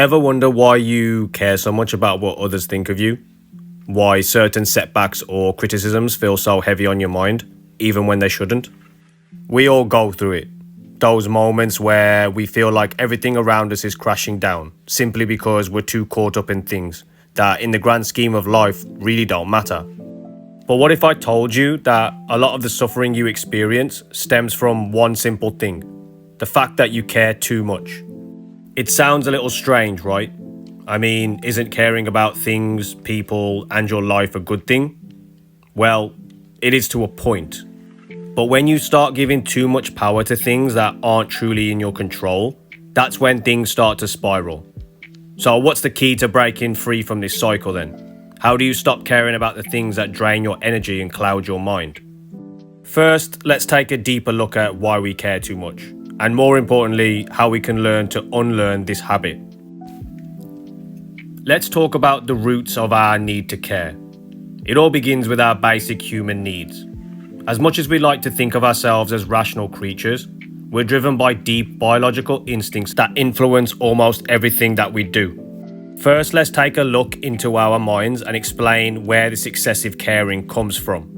Ever wonder why you care so much about what others think of you? Why certain setbacks or criticisms feel so heavy on your mind, even when they shouldn't? We all go through it. Those moments where we feel like everything around us is crashing down, simply because we're too caught up in things that, in the grand scheme of life, really don't matter. But what if I told you that a lot of the suffering you experience stems from one simple thing: the fact that you care too much? It sounds a little strange, right? I mean, isn't caring about things, people, and your life a good thing? Well, it is to a point. But when you start giving too much power to things that aren't truly in your control, that's when things start to spiral. So what's the key to breaking free from this cycle then? How do you stop caring about the things that drain your energy and cloud your mind? First, let's take a deeper look at why we care too much, and more importantly, how we can learn to unlearn this habit. Let's talk about the roots of our need to care. It all begins with our basic human needs. As much as we like to think of ourselves as rational creatures, we're driven by deep biological instincts that influence almost everything that we do. First, let's take a look into our minds and explain where this excessive caring comes from.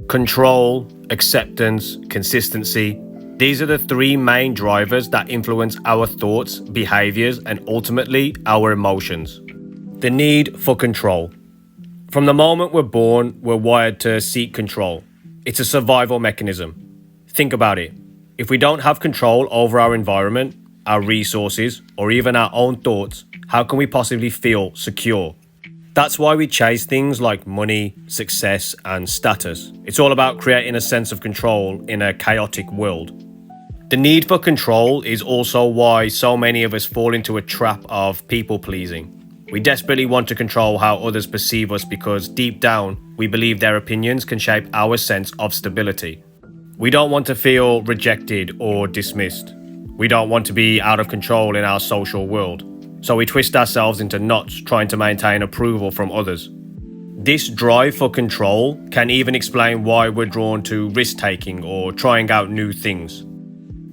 Control, acceptance, consistency. These are the three main drivers that influence our thoughts, behaviors, and ultimately our emotions. The need for control. From the moment we're born, we're wired to seek control. It's a survival mechanism. Think about it. If we don't have control over our environment, our resources, or even our own thoughts, how can we possibly feel secure? That's why we chase things like money, success, and status. It's all about creating a sense of control in a chaotic world. The need for control is also why so many of us fall into a trap of people pleasing. We desperately want to control how others perceive us because deep down, we believe their opinions can shape our sense of stability. We don't want to feel rejected or dismissed. We don't want to be out of control in our social world. So we twist ourselves into knots trying to maintain approval from others. This drive for control can even explain why we're drawn to risk-taking or trying out new things.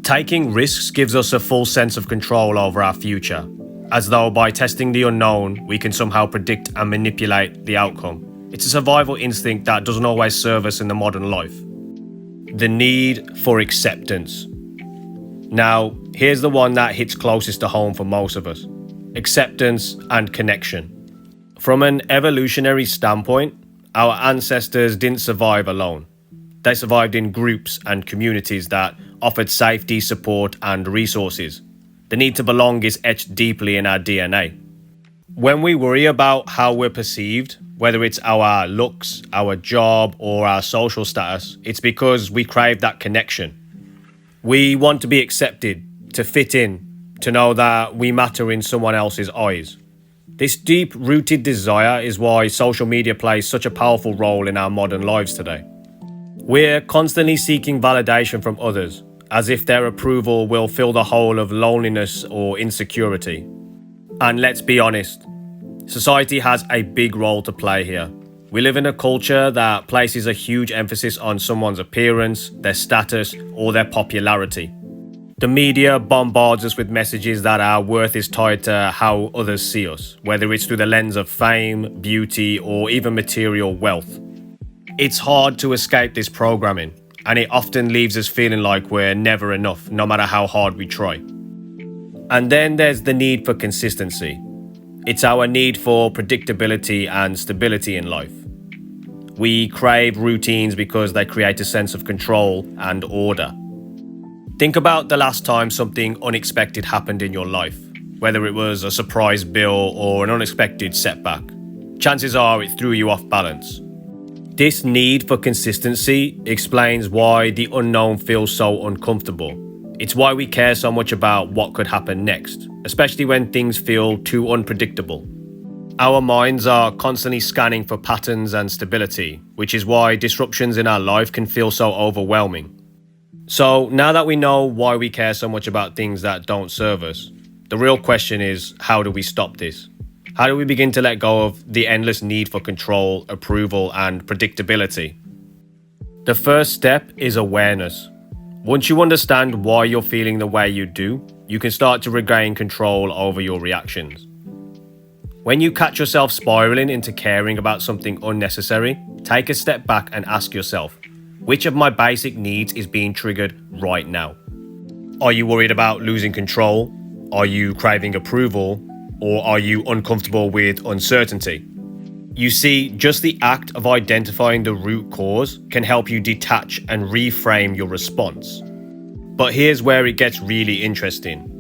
Taking risks gives us a full sense of control over our future, as though by testing the unknown, we can somehow predict and manipulate the outcome. It's a survival instinct that doesn't always serve us in the modern life. The need for acceptance. Now, here's the one that hits closest to home for most of us. Acceptance and connection. From an evolutionary standpoint, our ancestors didn't survive alone. They survived in groups and communities that offered safety, support, and resources. The need to belong is etched deeply in our DNA. When we worry about how we're perceived, whether it's our looks, our job, or our social status, it's because we crave that connection. We want to be accepted, to fit in, to know that we matter in someone else's eyes. This deep-rooted desire is why social media plays such a powerful role in our modern lives today. We're constantly seeking validation from others, as if their approval will fill the hole of loneliness or insecurity. And let's be honest, society has a big role to play here. We live in a culture that places a huge emphasis on someone's appearance, their status, or their popularity. The media bombards us with messages that our worth is tied to how others see us, whether it's through the lens of fame, beauty, or even material wealth. It's hard to escape this programming, and it often leaves us feeling like we're never enough, no matter how hard we try. And then there's the need for consistency. It's our need for predictability and stability in life. We crave routines because they create a sense of control and order. Think about the last time something unexpected happened in your life, whether it was a surprise bill or an unexpected setback. Chances are it threw you off balance. This need for consistency explains why the unknown feels so uncomfortable. It's why we care so much about what could happen next, especially when things feel too unpredictable. Our minds are constantly scanning for patterns and stability, which is why disruptions in our life can feel so overwhelming. So now that we know why we care so much about things that don't serve us, the real question is, how do we stop this? How do we begin to let go of the endless need for control, approval, and predictability? The first step is awareness. Once you understand why you're feeling the way you do, you can start to regain control over your reactions. When you catch yourself spiraling into caring about something unnecessary, take a step back and ask yourself, which of my basic needs is being triggered right now? Are you worried about losing control? Are you craving approval? Or are you uncomfortable with uncertainty? You see, just the act of identifying the root cause can help you detach and reframe your response. But here's where it gets really interesting.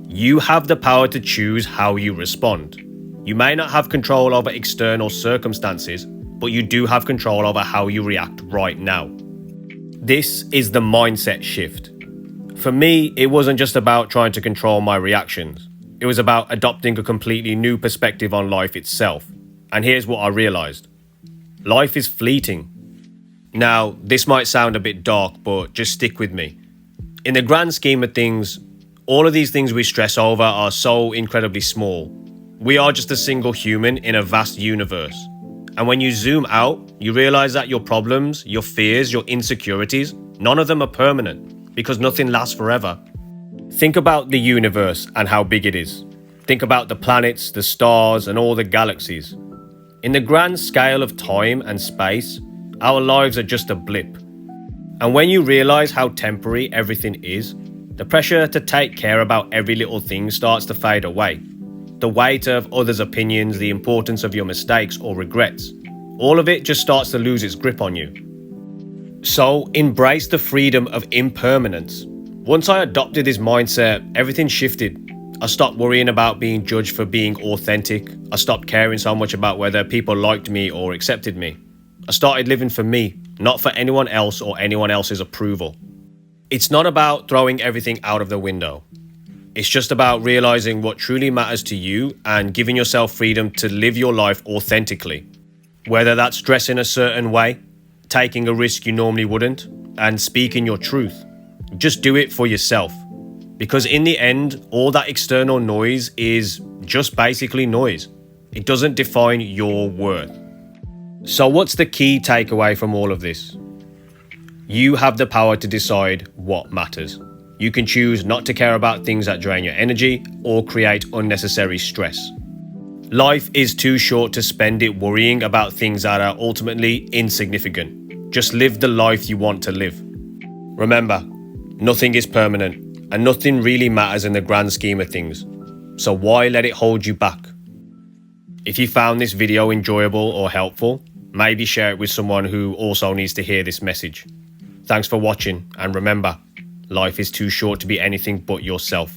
You have the power to choose how you respond. You may not have control over external circumstances, but you do have control over how you react right now. This is the mindset shift. For me, it wasn't just about trying to control my reactions. It was about adopting a completely new perspective on life itself. And here's what I realized. Life is fleeting. Now, this might sound a bit dark, but just stick with me. In the grand scheme of things, all of these things we stress over are so incredibly small. We are just a single human in a vast universe. And when you zoom out, you realize that your problems, your fears, your insecurities, none of them are permanent because nothing lasts forever. Think about the universe and how big it is. Think about the planets, the stars, and all the galaxies. In the grand scale of time and space, our lives are just a blip. And when you realize how temporary everything is, the pressure to take care about every little thing starts to fade away. The weight of others' opinions, the importance of your mistakes or regrets, all of it just starts to lose its grip on you. So embrace the freedom of impermanence. Once I adopted this mindset, everything shifted. I stopped worrying about being judged for being authentic. I stopped caring so much about whether people liked me or accepted me. I started living for me, not for anyone else or anyone else's approval. It's not about throwing everything out of the window. It's just about realizing what truly matters to you and giving yourself freedom to live your life authentically. Whether that's dressing a certain way, taking a risk you normally wouldn't, and speaking your truth. Just do it for yourself. Because in the end, all that external noise is just basically noise. It doesn't define your worth. So what's the key takeaway from all of this? You have the power to decide what matters. You can choose not to care about things that drain your energy or create unnecessary stress. Life is too short to spend it worrying about things that are ultimately insignificant. Just live the life you want to live. Remember, nothing is permanent and nothing really matters in the grand scheme of things. So why let it hold you back? If you found this video enjoyable or helpful, maybe share it with someone who also needs to hear this message. Thanks for watching, and remember, life is too short to be anything but yourself.